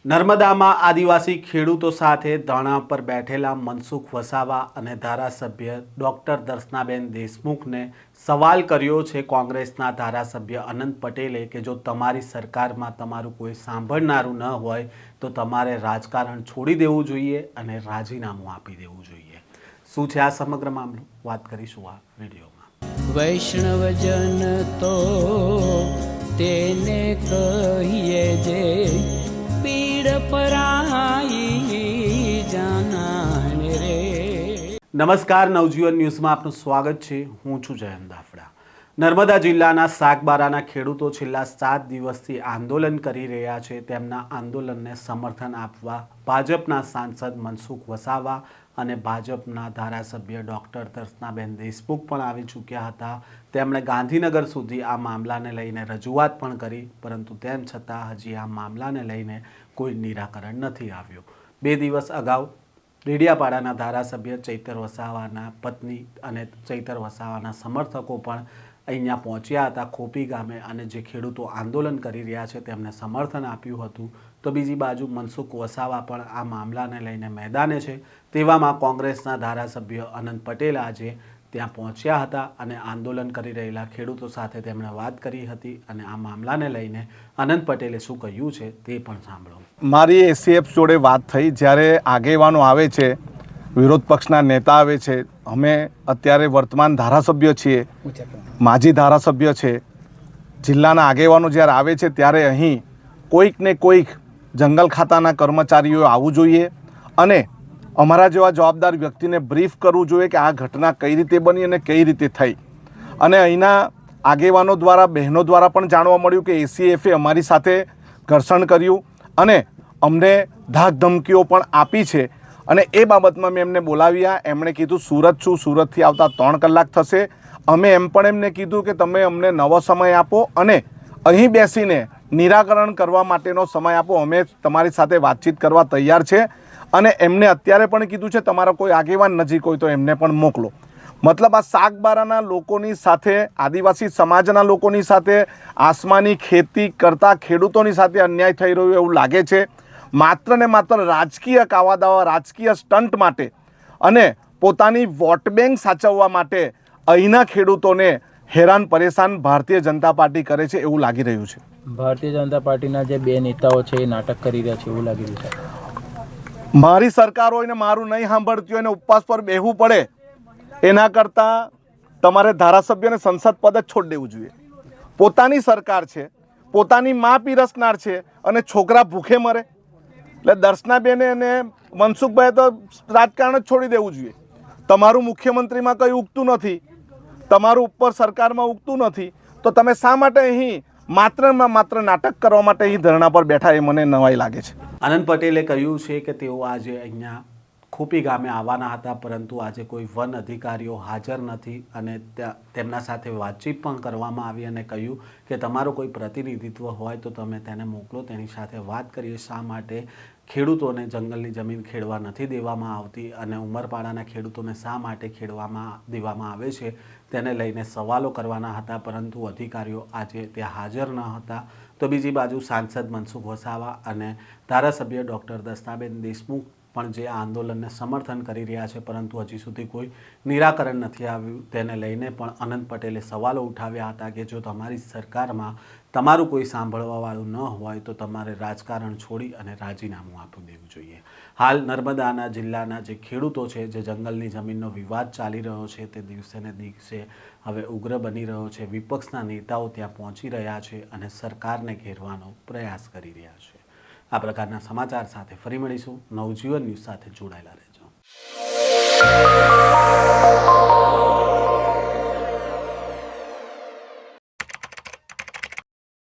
નર્મદામાં આદિવાસી ખેડૂતો સાથે ધરણા પર બેઠેલા મનસુખ વસાવા અને ધારાસભ્ય ડોક્ટર દર્શનાબેન દેશમુખને સવાલ કર્યો છે કોંગ્રેસના ધારાસભ્ય અનંત પટેલે કે જો તમારી સરકારમાં તમારું કોઈ સાંભળનારું ન હોય તો તમારે રાજકારણ છોડી દેવું જોઈએ અને રાજીનામું આપી દેવું જોઈએ। શું છે આ સમગ્ર મામલો, વાત કરીશું આ વિડીયોમાં। વૈષ્ણવજન તો તેને કહીએ જે પીડ પરાઈ જાનાને રે। નમસ્કાર, નવજીવન ન્યૂઝમાં આપનું સ્વાગત છે। હું છું જયંત દાફડા। નર્મદા જિલ્લાના સાગબારાના ખેડૂતો છેલ્લા 7 દિવસથી આંદોલન કરી રહ્યા છે। તેમના આંદોલનને સમર્થન આપવા ભાજપના સાંસદ મનસુખ વસાવા અને ભાજપના ધારાસભ્ય ડોક્ટર દર્શનાબેન દેશમુખ પણ આવી ચૂક્યા હતા। તેમણે ગાંધીનગર સુધી આ મામલાને લઈને રજૂઆત પણ કરી, પરંતુ તેમ છતાં હજી આ મામલાને લઈને કોઈ નિરાકરણ નથી આવ્યું। 2 દિવસ અગાઉ ડેડિયાપાડાના ધારાસભ્ય ચૈતર વસાવાના પત્ની અને ચૈતર વસાવાના સમર્થકો પણ અહીંયા પહોંચ્યા હતા ખોપી ગામે, અને જે ખેડૂતો આંદોલન કરી રહ્યા છે તેમને સમર્થન આપ્યું હતું। તો બીજી બાજુ મનસુખ વસાવા પણ આ મામલાને લઈને મેદાને છે। તેવામાં કોંગ્રેસના ધારાસભ્ય અનંત પટેલ આજે ત્યાં પહોંચ્યા હતા અને આંદોલન કરી રહેલા ખેડૂતો સાથે તેમણે વાત કરી હતી, અને આ મામલાને લઈને અનંત પટેલે શું કહ્યું છે તે પણ સાંભળો। મારી એસીએફ જોડે વાત થઈ, જ્યારે આગેવાનો આવે છે, વિરોધ પક્ષના નેતા આવે છે, અમે અત્યારે વર્તમાન ધારાસભ્ય છીએ, માજી ધારાસભ્ય છે, જિલ્લાના આગેવાનો જ્યારે આવે છે ત્યારે અહીં કોઈક ને કોઈક જંગલ ખાતાના કર્મચારીઓ આવવું જોઈએ અને અમારા જેવા જવાબદાર વ્યક્તિને બ્રીફ કરવું જોઈએ કે આ ઘટના કઈ રીતે બની અને કઈ રીતે થઈ। અને અહીંના આગેવાનો દ્વારા, બહેનો દ્વારા પણ જાણવા મળ્યું કે એસીએફે અમારી સાથે ઘર્ષણ કર્યું અને અમને ધાક ધમકીઓ પણ આપી છે, અને એ બાબતમાં મેં એમને બોલાવ્યા। એમણે કીધું સુરત છું, સુરતથી આવતા 3 કલાક થશે। અમે એમ પણ એમને કીધું કે તમે અમને નવો સમય આપો અને અહીં બેસીને નિરાકરણ કરવા માટેનો સમય આપો, અમે તમારી સાથે વાતચીત કરવા તૈયાર છે। અને એમને અત્યારે પણ કીધું છે તમારા કોઈ આગેવાન નજીક હોય તો એમને પણ મોકલો। મતલબ આ સાગબારાના લોકોની સાથે, આદિવાસી સમાજના લોકોની સાથે, આસમાની ખેતી કરતા ખેડૂતોની સાથે અન્યાય થઈ રહ્યો એવું લાગે છે। માત્ર ને માત્ર રાજકીય કાવાદાવા, રાજકીય સ્ટન્ટ માટે અને પોતાની વોટ બેંક સાચવવા માટે અહીંના ખેડૂતોને હેરાન પરેશાન ભારતીય જનતા પાર્ટી કરે છે એવું લાગી રહ્યું છે। ભારતીય જનતા પાર્ટીના જે 2 નેતાઓ છે એ નાટક કરી રહ્યા છે એવું લાગી રહ્યું છે। મારી સરકાર હોય ને મારું નહીં સાંભળતી હોય ને ઉપવાસ પર બેહવું પડે, એના કરતાં તમારે ધારાસભ્યને સંસદ પદ જ છોડી દેવું જોઈએ। પોતાની સરકાર છે, પોતાની મા પીરસનાર છે અને છોકરા ભૂખે મરે, એટલે દર્શનાબેને અને મનસુખભાઈએ તો રાજકારણ જ છોડી દેવું જોઈએ। તમારું મુખ્યમંત્રીમાં કંઈ ઉગતું નથી, તમારું ઉપર સરકારમાં ઉગતું નથી, તો તમે શા માટે અહીં માત્ર નાટક કરવા માટે અહીં ધરણા પર બેઠા, એ મને નવાઈ લાગે છે। અનંત પટેલે કહ્યું છે કે તેઓ આજે અહીંયા ખોપી ગામે આવવાના હતા, પરંતુ આજે કોઈ વન અધિકારીઓ હાજર નથી, અને તેમના સાથે વાતચીત પણ કરવામાં આવી અને કહ્યું કે તમારું કોઈ પ્રતિનિધિત્વ હોય તો તમે તેને મોકલો, તેની સાથે વાત કરીએ શા માટે ખેડૂતોને જંગલની જમીન ખેડવા નથી દેવામાં આવતી અને ઉમરપાડાના ખેડૂતોને શા માટે ખેડવામાં દેવામાં આવે છે તેને લઈને સવાલો કરવાના હતા, પરંતુ અધિકારીઓ આજે ત્યાં હાજર ન હતા। તો બીજી બાજુ સાંસદ મનસુખ વસાવા અને ધારાસભ્ય ડોક્ટર દર્શનાબેન દેશમુખ પણ જે આંદોલનને સમર્થન કરી રહ્યા છે, પરંતુ હજી સુધી કોઈ નિરાકરણ નથી આવ્યું, તેને લઈને પણ અનંત પટેલે સવાલો ઉઠાવ્યા હતા કે જો તમારી સરકારમાં તમારું કોઈ સાંભળવાવાળું ન હોય તો તમારે રાજકારણ છોડી અને રાજીનામું આપી દેવું જોઈએ। હાલ નર્મદાના જિલ્લાના જે ખેડૂતો છે, જે જંગલની જમીનનો વિવાદ ચાલી રહ્યો છે, તે દિવસે ને દિવસે હવે ઉગ્ર બની રહ્યો છે। વિપક્ષના નેતાઓ ત્યાં પહોંચી રહ્યા છે અને સરકારને ઘેરવાનો પ્રયાસ કરી રહ્યા છે। આ પ્રકારના સમાચાર સાથે ફરી મળીશું। નવજીવન ન્યૂઝ સાથે જોડાયેલા રહેજો।